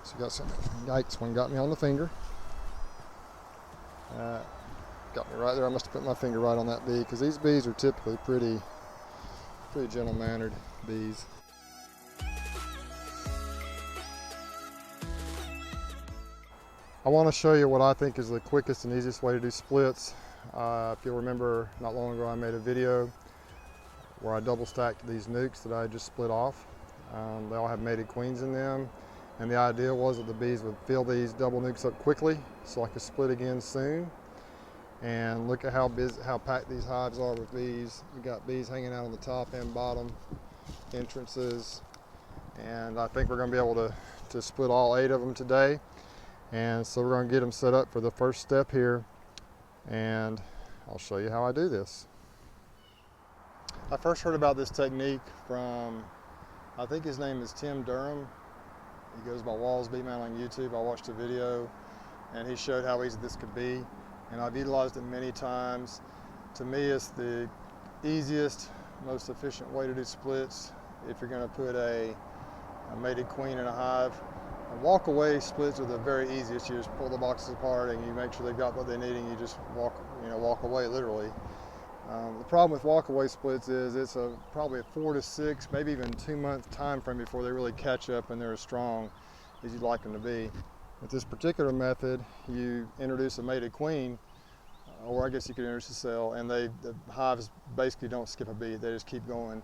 So got some, yikes, one got me on the finger. Got me right there. I must have put my finger right on that bee, because these bees are typically pretty gentle-mannered bees. I want to show you what I think is the quickest and easiest way to do splits. If you'll remember, not long ago I made a video where I double stacked these nucs that I just split off. They all have mated queens in them, and the idea was that the bees would fill these double nucs up quickly so I could split again soon. And look at how packed these hives are with bees. We got bees hanging out on the top and bottom entrances, and I think we're going to be able to split all 8 of them today. And so we're going to get them set up for the first step here, and I'll show you how I do this. I first heard about this technique from, I think his name is Tim Durham. He goes by Walls Bee Man on YouTube. I watched a video and he showed how easy this could be, and I've utilized it many times. To me, it's the easiest, most efficient way to do splits if you're going to put a mated queen in a hive. Walk away splits are the very easiest. You just pull the boxes apart and you make sure they've got what they need, and you just walk away literally. The problem with walk away splits is it's probably a 4 to 6, maybe even 2 month time frame before they really catch up and they're as strong as you'd like them to be. With this particular method, you introduce a mated queen, or I guess you could introduce a cell, and the hives basically don't skip a beat. They just keep going.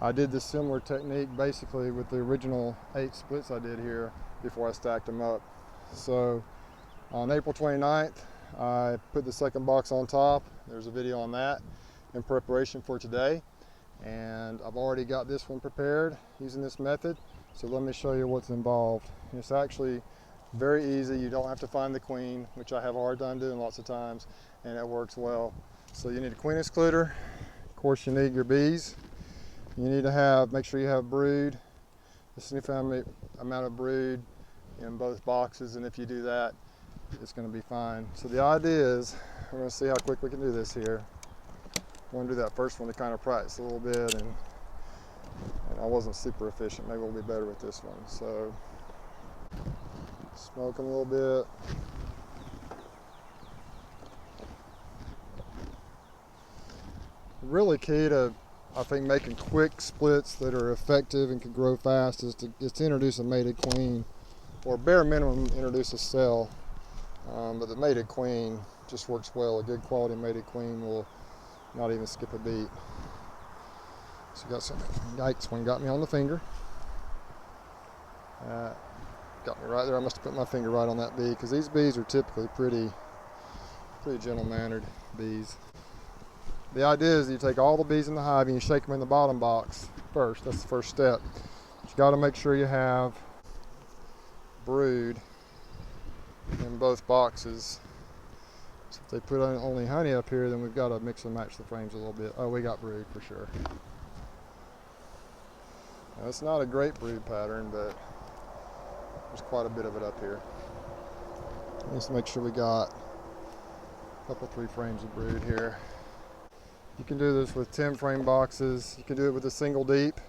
I did this similar technique basically with the original 8 splits I did here before I stacked them up. So on April 29th, I put the second box on top. There's a video on that in preparation for today. And I've already got this one prepared using this method. So let me show you what's involved. It's actually very easy. You don't have to find the queen, which I have a hard time doing lots of times, and it works well. So you need a queen excluder. Of course, you need your bees. You need to make sure you have brood, a significant amount of brood in both boxes, and if you do that, it's going to be fine. So the idea is, we're going to see how quick we can do this here. I want to do that first one to kind of practice a little bit, and I wasn't super efficient. Maybe we'll be better with this one. So smoke them a little bit. Really key to, I think, making quick splits that are effective and can grow fast is to introduce a mated queen, or bare minimum introduce a cell. But the mated queen just works well. A good quality mated queen will not even skip a beat. So got some, yikes, one got me on the finger. Got me right there. I must have put my finger right on that bee, because these bees are typically pretty gentle-mannered bees. The idea is you take all the bees in the hive and you shake them in the bottom box first. That's the first step. You got to make sure you have brood in both boxes. So if they put only honey up here, then we've got to mix and match the frames a little bit. Oh, we got brood for sure. Now, it's not a great brood pattern, but there's quite a bit of it up here. Let's make sure we got a couple, 3 frames of brood here. You can do this with 10 frame boxes. You can do it with a single deep.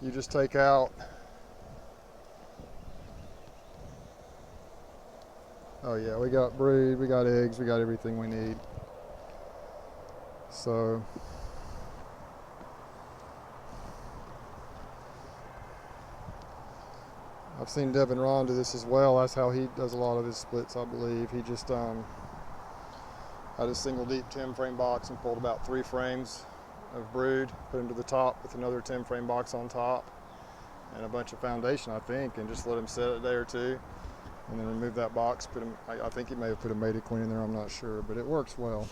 You just take out, oh yeah, we got brood, we got eggs, we got everything we need. So I've seen Devin Ron do this as well. That's how he does a lot of his splits, I believe. He just had a single deep 10 frame box and pulled about 3 frames of brood, put them to the top with another 10 frame box on top and a bunch of foundation, I think, and just let them set a day or 2, and then remove that box. I think he may have put a mated queen in there, I'm not sure, but it works well.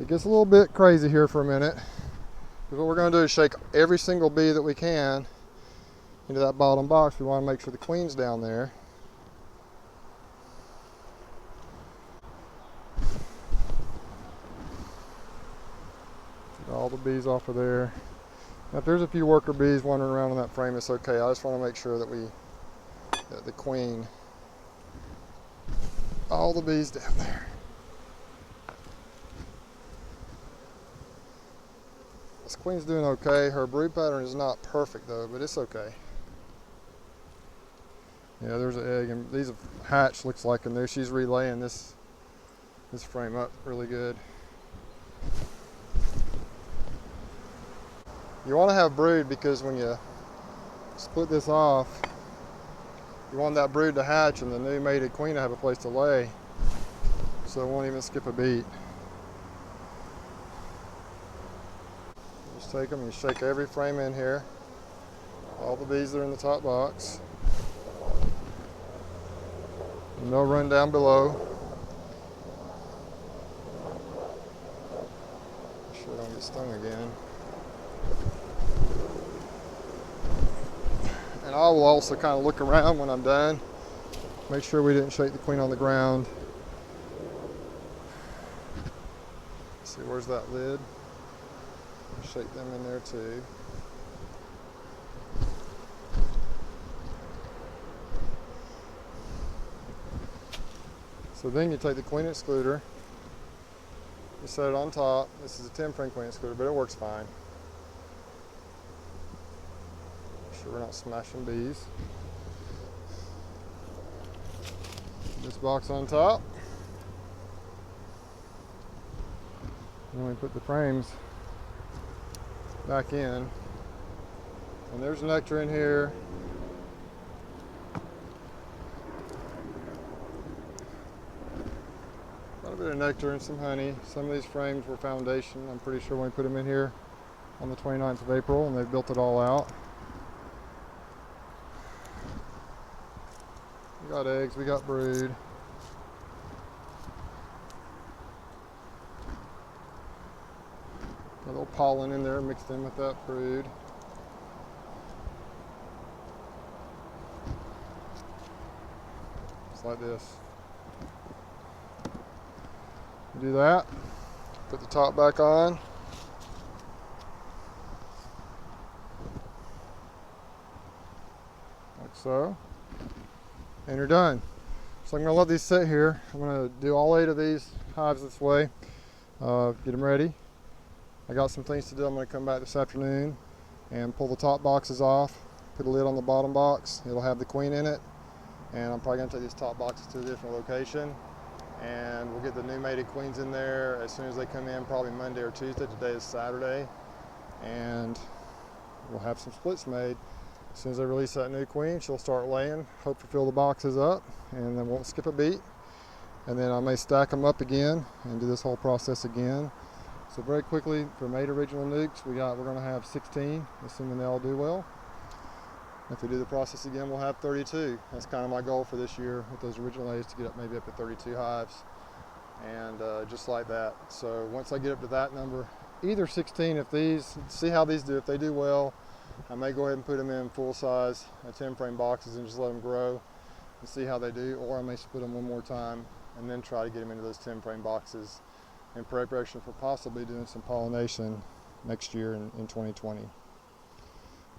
It gets a little bit crazy here for a minute, because what we're going to do is shake every single bee that we can into that bottom box. We want to make sure the queen's down there. Get all the bees off of there. Now, if there's a few worker bees wandering around in that frame, it's okay. I just want to make sure that the queen, all the bees down there. This queen's doing okay. Her brood pattern is not perfect though, but it's okay. Yeah, there's an egg, and these hatch looks like a new. She's relaying this frame up really good. You want to have brood because when you split this off, you want that brood to hatch and the new mated queen to have a place to lay, so it won't even skip a beat. Just take them and shake every frame in here. All the bees that are in the top box. And they'll run down below. Make sure I don't get stung again. And I will also kind of look around when I'm done. Make sure we didn't shake the queen on the ground. Let's see, where's that lid? Shake them in there too. So then you take the queen excluder, you set it on top. This is a 10 frame queen excluder, but it works fine. Make sure we're not smashing bees. This box on top. And then we put the frames back in. And there's nectar in here. A bit of nectar and some honey. Some of these frames were foundation. I'm pretty sure when we put them in here on the 29th of April, and they built it all out. We got eggs, we got brood. A little pollen in there mixed in with that brood. Just like this. Do that, put the top back on. Like so. And you're done. So I'm going to let these sit here. I'm going to do all 8 of these hives this way. Get them ready. I got some things to do. I'm going to come back this afternoon and pull the top boxes off, put a lid on the bottom box. It'll have the queen in it. And I'm probably going to take these top boxes to a different location. And we'll get the new mated queens in there as soon as they come in, probably Monday or Tuesday. Today is Saturday. And we'll have some splits made. As soon as I release that new queen, she'll start laying, hope to fill the boxes up, and then won't skip a beat. And then I may stack them up again and do this whole process again. So very quickly, from 8 original nukes, we're going to have 16, assuming they all do well. If we do the process again, we'll have 32. That's kind of my goal for this year with those original A's, to get up maybe up to 32 hives. And just like that. So once I get up to that number, either 16, if these, see how these do. If they do well, I may go ahead and put them in full size 10 frame boxes and just let them grow and see how they do. Or I may split them one more time and then try to get them into those 10 frame boxes in preparation for possibly doing some pollination next year in 2020.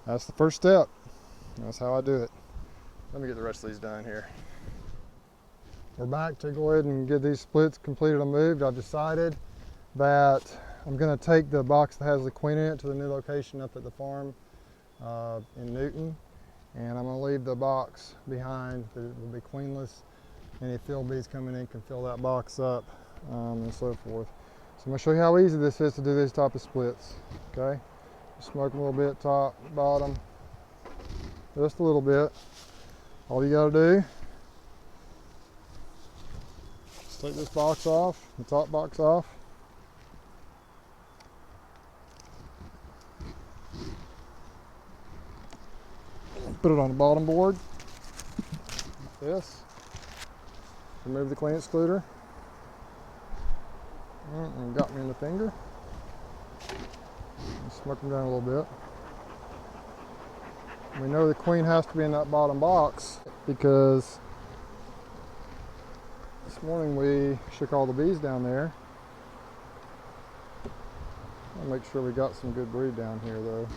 That's the first step. That's how I do it. Let me get the rest of these done here. We're back to go ahead and get these splits completed and moved. I've decided that I'm going to take the box that has the queen in it to the new location up at the farm in Newton, and I'm going to leave the box behind that will be queenless. Any field bees coming in can fill that box up and so forth. So I'm going to show you how easy this is to do these type of splits. Okay, smoke them a little bit, top, bottom. Just a little bit. All you got to do is take this box off, the top box off. Put it on the bottom board, like this. Remove the queen excluder. And got me in the finger. And smoke them down a little bit. We know the queen has to be in that bottom box because this morning we shook all the bees down there. I'll make sure we got some good brood down here though.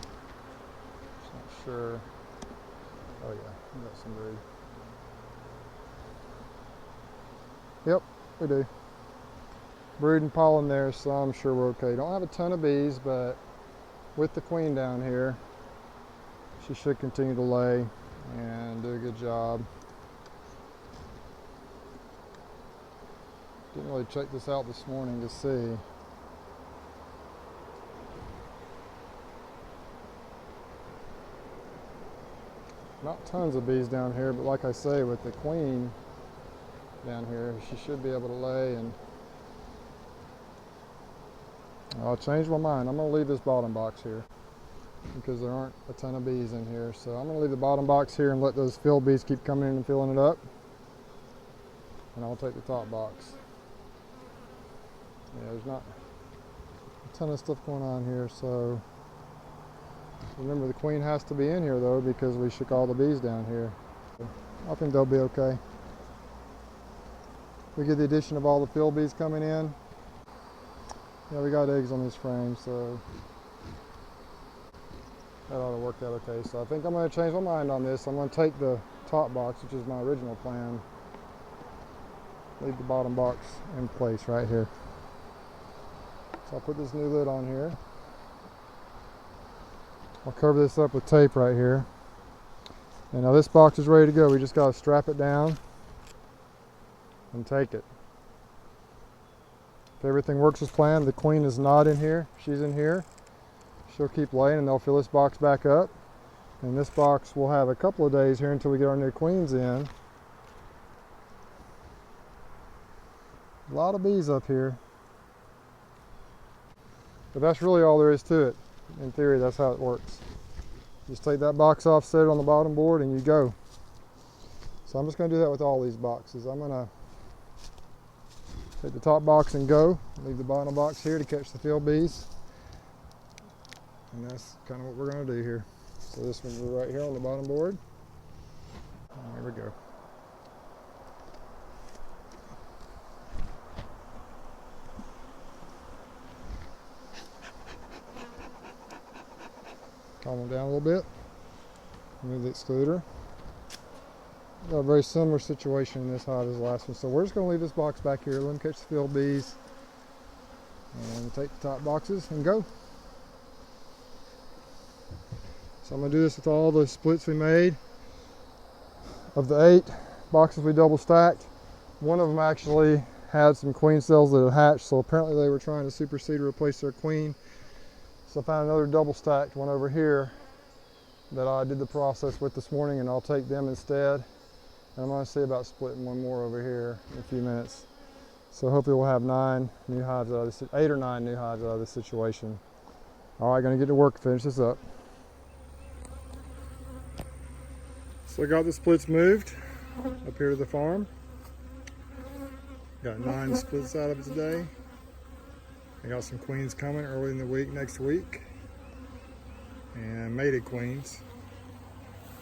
Just not sure. Oh yeah, we got some brood. Yep, we do. Brood and pollen there, so I'm sure we're okay. Don't have a ton of bees, but with the queen down here, she should continue to lay and do a good job. Didn't really check this out this morning to see. Not tons of bees down here, but like I say, with the queen down here, she should be able to lay. And I'll change my mind. I'm going to leave this bottom box here because there aren't a ton of bees in here. So I'm going to leave the bottom box here and let those field bees keep coming in and filling it up. And I'll take the top box. Yeah, there's not a ton of stuff going on here, so remember the queen has to be in here though because we shook all the bees down here. I think they'll be okay. We get the addition of all the field bees coming in. Yeah, we got eggs on this frame, so that ought to work out okay. So I think I'm going to change my mind on this. I'm going to take the top box, which is my original plan, leave the bottom box in place right here. So I'll put this new lid on here. I'll cover this up with tape right here. And now this box is ready to go. We just got to strap it down and take it. If everything works as planned, the queen is not in here. She's in here. She'll keep laying and they'll fill this box back up. And this box will have a couple of days here until we get our new queens in. A lot of bees up here. But that's really all there is to it. In theory, that's how it works. Just take that box off, set it on the bottom board, and you go. So I'm just going to do that with all these boxes. I'm going to take the top box and go. Leave the bottom box here to catch the field bees. And that's kind of what we're going to do here. So this one will be right here on the bottom board. And there we go. Calm them down a little bit. Move the excluder. Got a very similar situation in this hive as the last one. So we're just going to leave this box back here, let them catch the field bees, and take the top boxes and go. So I'm going to do this with all the splits we made. Of the 8 boxes we double stacked, one of them actually had some queen cells that had hatched, so apparently they were trying to supersede or replace their queen. So I found another double stacked one over here that I did the process with this morning, and I'll take them instead. And I'm going to see about splitting one more over here in a few minutes. So hopefully we'll have 9 new hives out of this, 8 or 9 new hives out of this situation. All right, going to get to work, finish this up. So I got the splits moved up here to the farm. Got 9 splits out of it today. I got some queens coming early in the week next week, and mated queens.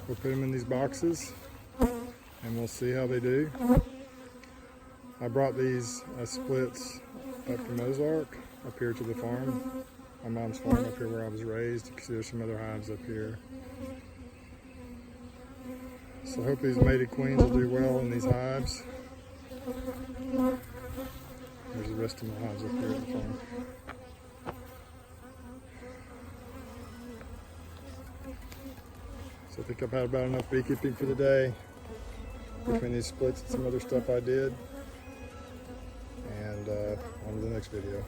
We'll put them in these boxes and we'll see how they do. I brought these splits up from Ozark up here to the farm, my mom's farm up here where I was raised. You can see there's some other hives up here. So I hope these mated queens will do well in these hives. There's the rest of my hives up here at the farm. So I think I've had about enough beekeeping for the day between these splits and some other stuff I did. And on to the next video.